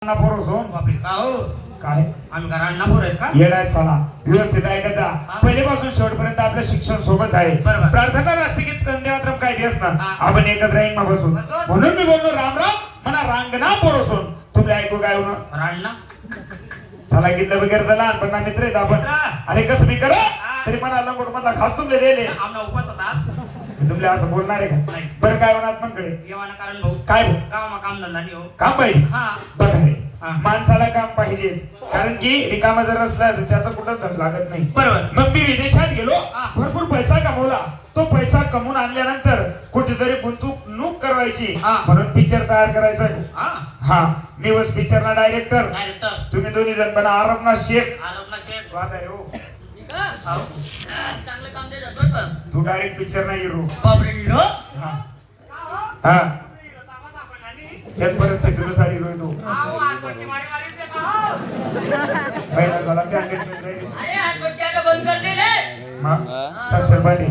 नापोर असून बापरे का हो काय आम्ही घरात नापोर आहेत का येडाय साला व्यवस्थित ऐकायचा पहिलेपासून शेवटपर्यंत आपलं शिक्षण सोबत आहे. बरोबर. प्रार्थना राष्ट्रगीत कंदेमात्रम काय दिवस ना हा. आपण एकत्र राहीन मग बसून बसून. म्हणून मी बोललो राम राम म्हणा रांगणा पोरसून तुम्ही ऐकू काय होणं राणला साला गीतलं वगैरे तर लहानपणा मित्र आहेत आपण मित्र. अरे कसं मी करा हा. तरी मला लंगोट मधला खास तुमले दिले आमना उपास होता तुमले असं बोलणार आहे का नाही. बरं काय होणार आपणकडे येवाना कारण भाऊ काय भाऊ? गावामा काम धंदा नाही हो काम पाहिजे हा बघा रे हा. माणसाला काम पाहिजेच कारण की रिकामा जर असला तर त्याचा कुठं धड लागत नाही. बरोबर मग मी विदेशात गेलो हा. भरपूर पैसा कमवला तो पैसा कमवून आणल्यानंतर कुठेतरी गुंतवणूक करायची हा. म्हणून पिक्चर तयार करायचा आहे. हा हा मी वस पिक्चरना डायरेक्टर डायरेक्टर तुम्ही दोन्ही जण बना आरबना शेख आलोकना शेठ वाद आहे हो. हो. चांगलं काम देत बरं का तू डायरेक्ट पिक्चर नाही हिरो बापरे हिरो हा हा त्यात परिस्थितीनुसार हिरो तू पहिला झाला ते engagement राहिली. अरे आठवट आता बंद कर दे रे मग साक्षर बानी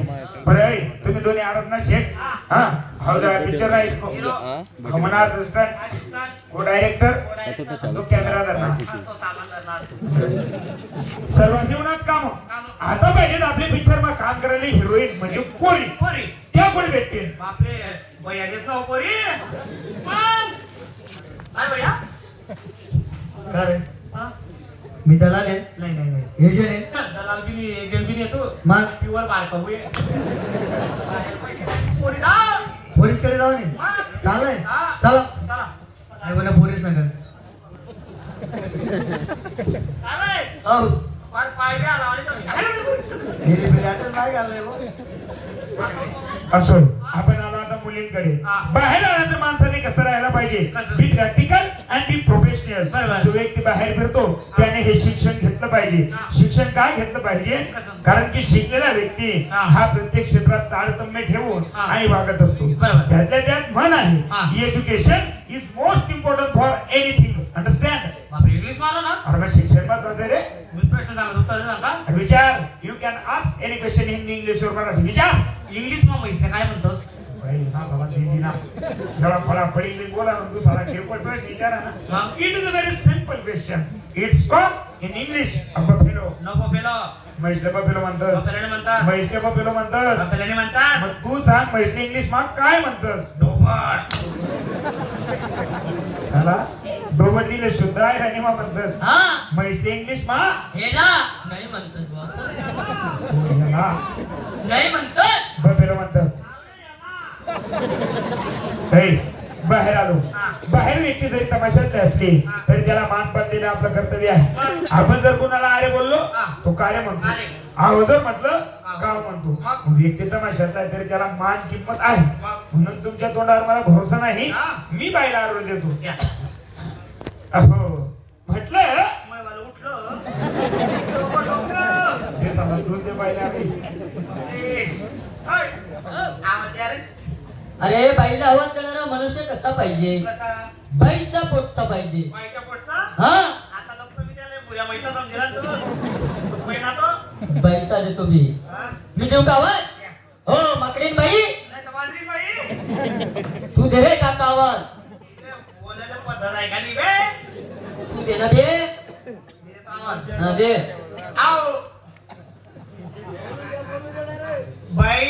बरं आहे तुम्ही दोन्ही आरबना शेख हा हाउ द पिक्चर आहे इसको हिरो हमना असिस्टंट असिस्टंट को डायरेक्टर तो कॅमेरा धरणार तो सामान करणार सर्व जीवनात काम आता पाहिजे आपले पिक्चर मा काम करायला हिरोईन म्हणजे कोणी पोरी त्या कोणी भेटते बापरे भैया देस ना पोरी मग काय भैया का रे हा? मी दलाल आहे नाही नाही नाही एजंट आहे दलाल बी नाही एजंट बी नाही तू मग प्युअर बाळका बुये पोरी दा पोलीस कडे जाऊ नये मग चालय हा. चला चला नाही बोला पोलीस नगर काय हो पार पाय बी आला आणि तो गेली बिली आताच नाही घालले हो असो आपण आलो आता मुलींकडे हा. बाहेर आल्यानंतर माणसाने कसं राहायला पाहिजे कसं? बी प्रॅक्टिकल आणि बी प्रोफेशनल बरोबर. जो व्यक्ती बाहेर फिरतो त्याने हे शिक्षण घेतलं पाहिजे हा. शिक्षण काय घेतलं पाहिजे कसं? कारण की शिकलेला व्यक्ती हा. हा प्रत्येक क्षेत्रात तारतम्य ठेवून हा. आणि वागत असतो बरोबर. त्यातल्या त्यात म्हण हा. आहे education is most important for anything understand बापरे इंग्लिश मारो ना अरे मग शिक्षण महत्वाचं आहे रे मी प्रश्न सांगत उत्तर सांगा विचार you can ask any question in English और मराठी विचार इंग्लिश मग म्हैस काय म्हणतोस भाई ना साला दीदी ना जरा फळा पडी बोला ना तू साला किरकोळ प्रश्न विचारा ना हा. It is a very simple question it's called in English a buffalo no पपेलो म्हैसले बफेलो म्हणतस बफेलोने म्हणतात म्हैसले बफेलो म्हणतस बफेलोने म्हणतात मग तू सांग म्हैसले इंग्लिश मग काय म्हणतस डोबट साला डोबट दिले शुद्ध आहे आणि मग म्हणतस हा म्हैसले इंग्लिश मा हे ना नाही म्हणतोस बॉस ना नाही म्हणतोस बफेलो म्हणतस हे बाहेर आलो हा. बाहेर व्यक्ती जरी तमाशातले असली हा. तरी त्याला मानपान देणे आपलं कर्तव्य आहे आपण जर कोणाला अरे बोललो हा. तो कार्य म्हणतो अरे. आहो जर म्हटलं हा. गाव म्हणतो मग? मग व्यक्ती तमाशातला आहे तरी त्याला मान किंमत आहे मग? म्हणून तुमच्या तोंडावर मला भरोसा नाही हा. मी बाईला आरोग्य देतो या. अहो म्हटलं मग मला उठलं डोकं, डोकं. हे समज तू ते बाईला आली. ए, हाय. आवाज द्या रे. अरे बाईला आवाज देणारा मनुष्य कसा पाहिजे कसा? बाईचा पोटचा पाहिजे बाईच्या पोटचा? हा आता लोक मी त्याला पुऱ्या मैसा समजेला तू महिना तो बाईचा देतो मी हा? मी देऊ का आवाज या. हो माकडीन बाई नाही तर मांजरी बाई तू दे रे काका आवाज इकडे बोलायला पद्धत आहे का नाही बे तू दे ना दे मी देतो आवाज हा, दे आओ बाई